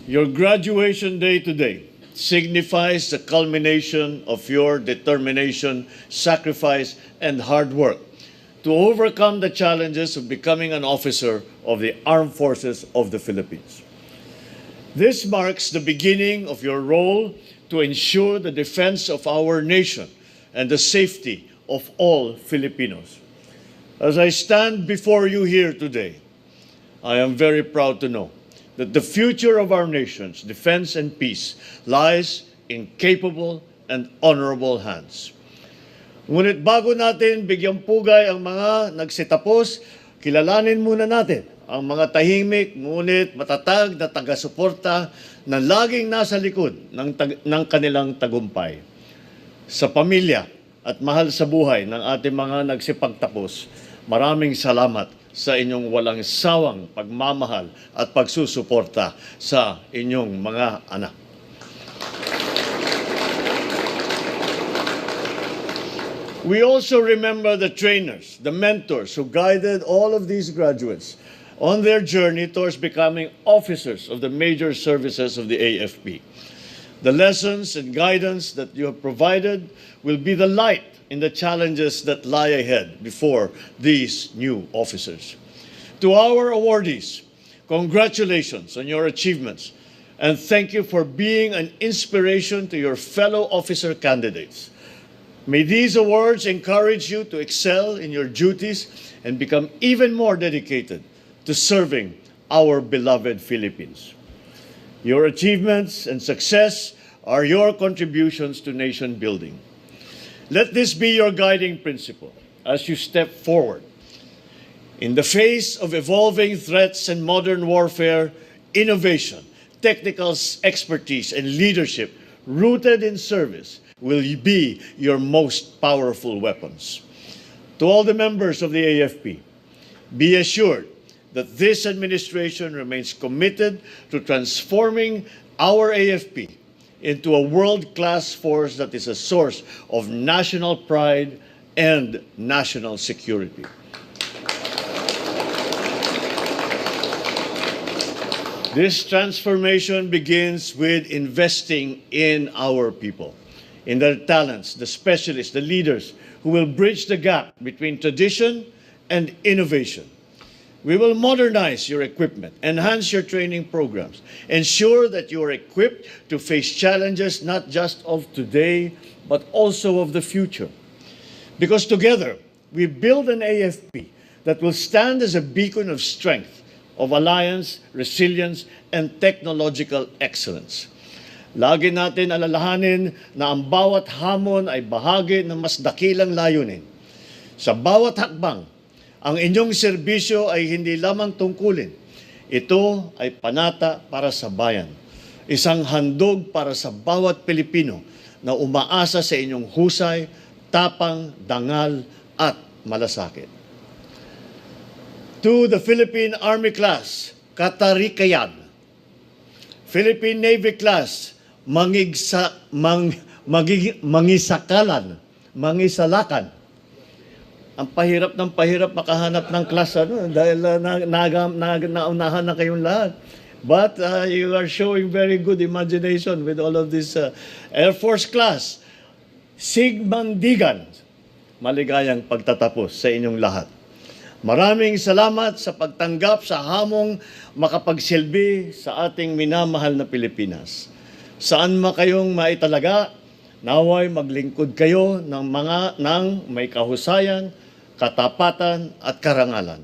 Your graduation day today signifies the culmination of your determination, sacrifice, and hard work to overcome the challenges of becoming an officer of the Armed Forces of the Philippines. This marks the beginning of your role to ensure the defense of our nation and the safety of all Filipinos. As I stand before you here today, I am very proud to know that the future of our nation's defense and peace lies in capable and honorable hands. Ngunit bago natin bigyang pugay ang mga nagsitapos, kilalanin muna natin ang mga tahimik ngunit matatag na taga-suporta na laging nasa likod ng kanilang tagumpay. Sa pamilya at mahal sa buhay ng ating mga nagsipagtapos, maraming salamat sa inyong walang sawang pagmamahal at pagsusuporta sa inyong mga anak. We also remember the trainers, the mentors who guided all of these graduates on their journey towards becoming officers of the major services of the AFP. The lessons and guidance that you have provided will be the light in the challenges that lie ahead before these new officers. To our awardees, congratulations on your achievements and thank you for being an inspiration to your fellow officer candidates. May these awards encourage you to excel in your duties and become even more dedicated to serving our beloved Philippines. Your achievements and success are your contributions to nation building. Let this be your guiding principle as you step forward. In the face of evolving threats and modern warfare, innovation, technical expertise, and leadership rooted in service will be your most powerful weapons. To all the members of the AFP, be assured that this administration remains committed to transforming our AFP into a world-class force that is a source of national pride and national security. This transformation begins with investing in our people, in their talents, the specialists, the leaders who will bridge the gap between tradition and innovation. We will modernize your equipment, enhance your training programs, ensure that you are equipped to face challenges not just of today, but also of the future. Because together, we build an AFP that will stand as a beacon of strength, of alliance, resilience, and technological excellence. Lagi natin alalahanin na ang bawat hamon ay bahagi ng mas dakilang layunin. Sa bawat hakbang, ang inyong serbisyo ay hindi lamang tungkulin. Ito ay panata para sa bayan. Isang handog para sa bawat Pilipino na umaasa sa inyong husay, tapang, dangal, at malasakit. To the Philippine Army Class, Katarikayan. Philippine Navy Class, Mangisalakan. Ang pahirap ng pahirap makahanap ng class dahil naunahan na kayong lahat. But you are showing very good imagination with all of this Air Force class. Sigmandigan. Maligayang pagtatapos sa inyong lahat. Maraming salamat sa pagtanggap sa hamong makapagsilbi sa ating minamahal na Pilipinas. Saan man kayong maitalaga, naway maglingkod kayo ng may kahusayan, katapatan at karangalan.